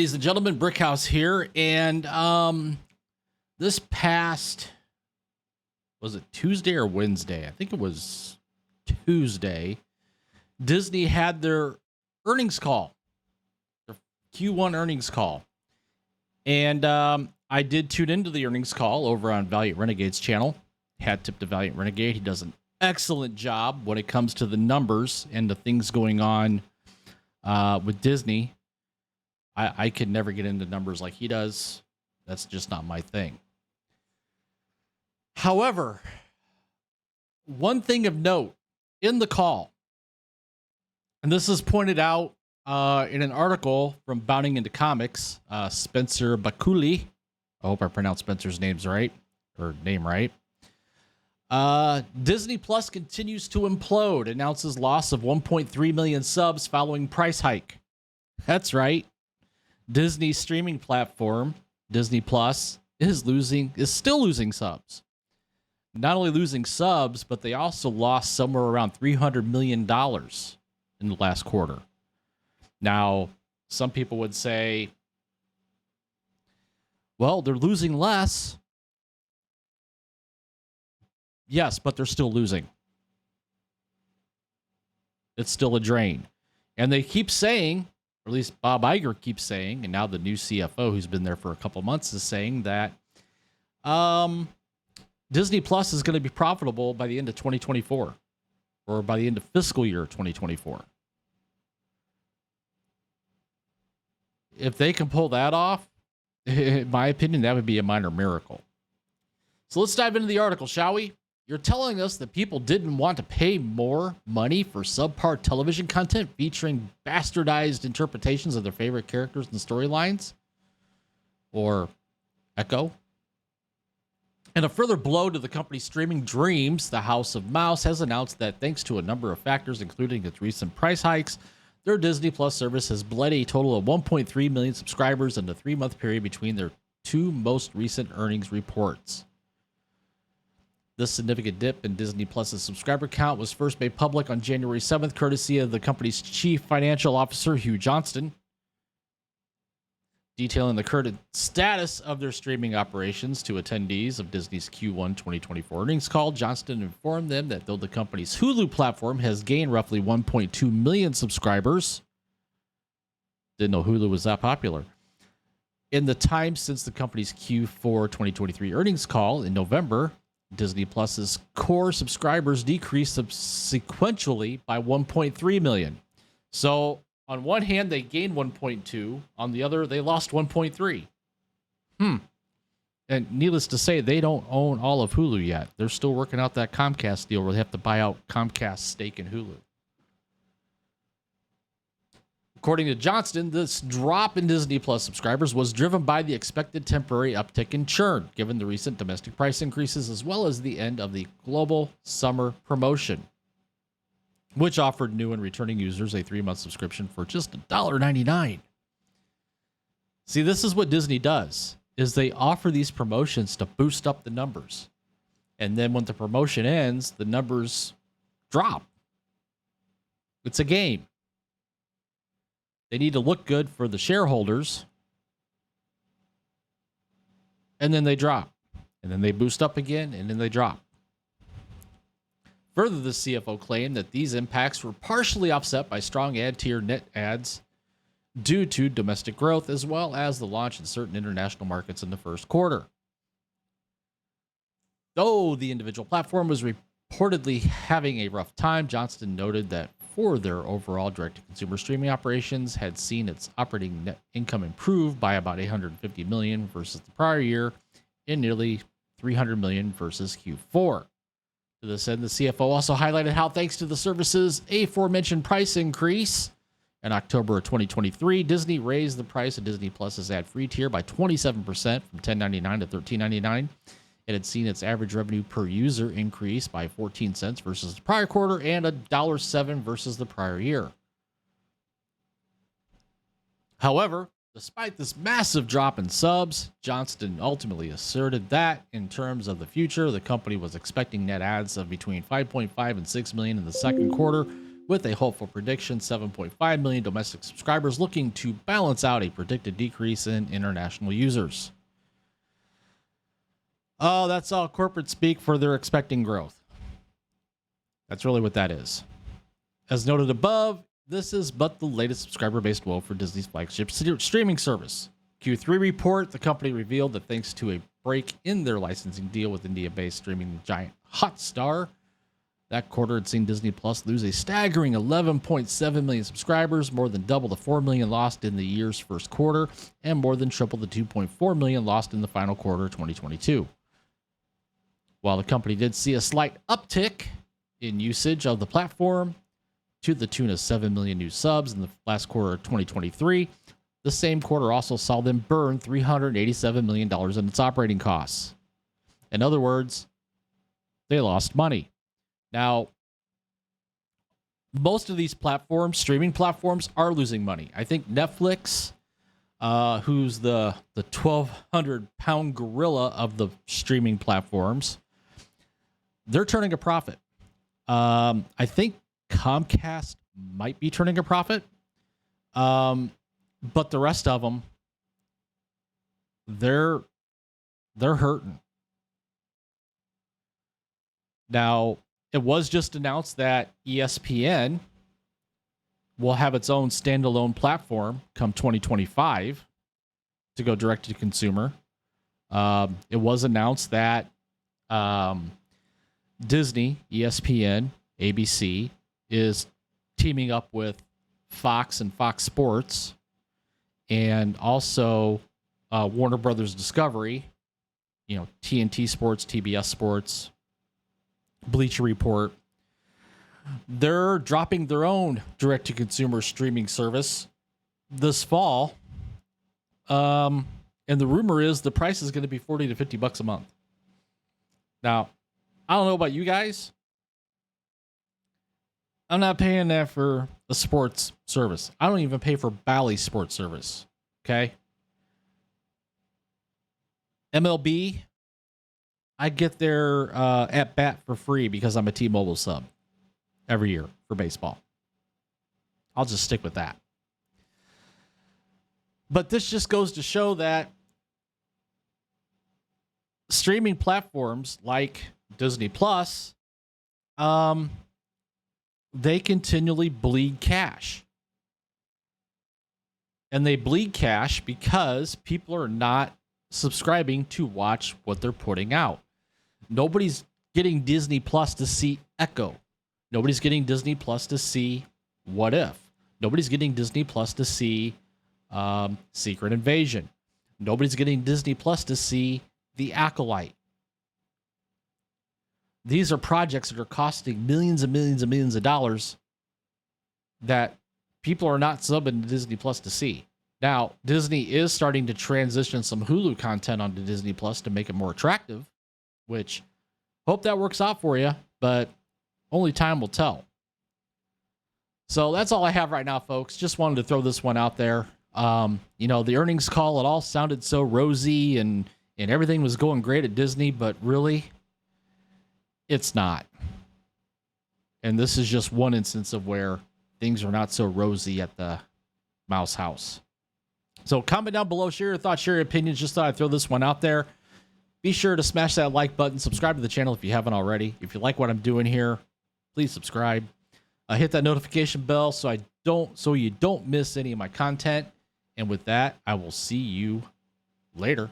ladies and gentlemen, Brickhouse here, and this past, was it Tuesday or Wednesday? I think it was Tuesday. Disney had their earnings call, their Q1 earnings call, and I did tune into the earnings call over on Valiant Renegade's channel. Hat tip to Valiant Renegade. He does an excellent job when it comes to the numbers and the things going on with Disney. I could never get into numbers like he does. That's just not my thing. However, one thing of note in the call, and this is pointed out in an article from Bounding into Comics, Spencer Bakuli. I hope I pronounced Spencer's name right. Disney Plus continues to implode, announces loss of 1.3 million subs following price hike. That's right. Disney's streaming platform, Disney Plus, is still losing subs. Not only losing subs, but they also lost somewhere around $300 million in the last quarter. Now, some people would say, well, they're losing less. Yes, but they're still losing. It's still a drain. And they keep saying, or at least Bob Iger keeps saying, and now the new CFO who's been there for a couple months is saying that Disney Plus is going to be profitable by the end of 2024 or by the end of fiscal year 2024. If they can pull that off, in my opinion, that would be a minor miracle. So let's dive into the article, shall we? You're telling us that people didn't want to pay more money for subpar television content featuring bastardized interpretations of their favorite characters and storylines? Or Echo? In a further blow to the company's streaming dreams, the House of Mouse has announced that thanks to a number of factors, including its recent price hikes, their Disney Plus service has bled a total of 1.3 million subscribers in the 3-month period between their two most recent earnings reports. This significant dip in Disney Plus's subscriber count was first made public on January 7th, courtesy of the company's chief financial officer, Hugh Johnston. Detailing the current status of their streaming operations to attendees of Disney's Q1 2024 earnings call, Johnston informed them that though the company's Hulu platform has gained roughly 1.2 million subscribers, didn't know Hulu was that popular, in the time since the company's Q4 2023 earnings call in November, Disney Plus's core subscribers decreased sequentially by 1.3 million. So on one hand, they gained 1.2. On the other, they lost 1.3. And needless to say, they don't own all of Hulu yet. They're still working out that Comcast deal where they have to buy out Comcast's stake in Hulu. According to Johnston, this drop in Disney Plus subscribers was driven by the expected temporary uptick in churn, given the recent domestic price increases, as well as the end of the global summer promotion, which offered new and returning users a 3-month subscription for just $1.99. See, this is what Disney does, is they offer these promotions to boost up the numbers. And then when the promotion ends, the numbers drop. It's a game. They need to look good for the shareholders. And then they drop. And then they boost up again, and then they drop. Further, the CFO claimed that these impacts were partially offset by strong ad-tier net ads due to domestic growth, as well as the launch in certain international markets in the first quarter. Though the individual platform was reportedly having a rough time, Johnston noted that for their overall direct-to-consumer streaming operations had seen its operating net income improve by about $850 million versus the prior year and nearly $300 million versus Q4. To this end, the CFO also highlighted how thanks to the service's aforementioned price increase in October of 2023, Disney raised the price of Disney Plus's ad-free tier by 27% from $10.99 to $13.99. It had seen its average revenue per user increase by 14 cents versus the prior quarter and $1.07 versus the prior year. However, despite this massive drop in subs, Johnston ultimately asserted that, in terms of the future, the company was expecting net adds of between 5.5 and 6 million in the second quarter, with a hopeful prediction 7.5 million domestic subscribers, looking to balance out a predicted decrease in international users. Oh, that's all corporate speak for their expecting growth. That's really what that is. As noted above, this is but the latest subscriber-based woe for Disney's flagship streaming service. Q3 report, the company revealed that thanks to a break in their licensing deal with India-based streaming giant Hotstar, that quarter had seen Disney Plus lose a staggering 11.7 million subscribers, more than double the 4 million lost in the year's first quarter, and more than triple the 2.4 million lost in the final quarter of 2022. While the company did see a slight uptick in usage of the platform to the tune of 7 million new subs in the last quarter of 2023, the same quarter also saw them burn $387 million in its operating costs. In other words, they lost money. Now, most of these platforms, streaming platforms, are losing money. I think Netflix, who's the 1,200-pound gorilla of the streaming platforms, they're turning a profit. I think Comcast might be turning a profit. But the rest of them, they're hurting. Now, it was just announced that ESPN will have its own standalone platform come 2025 to go direct to consumer. It was announced that Disney, ESPN, ABC is teaming up with Fox and Fox Sports, and also Warner Brothers Discovery, TNT Sports, TBS Sports, Bleacher Report. They're dropping their own direct-to-consumer streaming service this fall. And the rumor is the price is going to be $40 to $50 a month. Now, I don't know about you guys. I'm not paying that for a sports service. I don't even pay for Bally's sports service. Okay. MLB, I get their at bat for free because I'm a T-Mobile sub every year for baseball. I'll just stick with that. But this just goes to show that streaming platforms like Disney Plus, they continually bleed cash. And they bleed cash because people are not subscribing to watch what they're putting out. Nobody's getting Disney Plus to see Echo. Nobody's getting Disney Plus to see What If. Nobody's getting Disney Plus to see Secret Invasion. Nobody's getting Disney Plus to see The Acolyte. These are projects that are costing millions and millions and millions of dollars that people are not subbing to Disney Plus to see. Now, Disney is starting to transition some Hulu content onto Disney Plus to make it more attractive, which hope that works out for you, but only time will tell. So that's all I have right now, folks. Just wanted to throw this one out there. The earnings call, it all sounded so rosy and everything was going great at Disney, but really, it's not. And this is just one instance of where things are not so rosy at the Mouse House. So comment down below, share your thoughts, share your opinions. Just thought I'd throw this one out there. Be sure to smash that like button. Subscribe to the channel if you haven't already. If you like what I'm doing here, please subscribe. Hit that notification bell so you don't miss any of my content. And with that, I will see you later.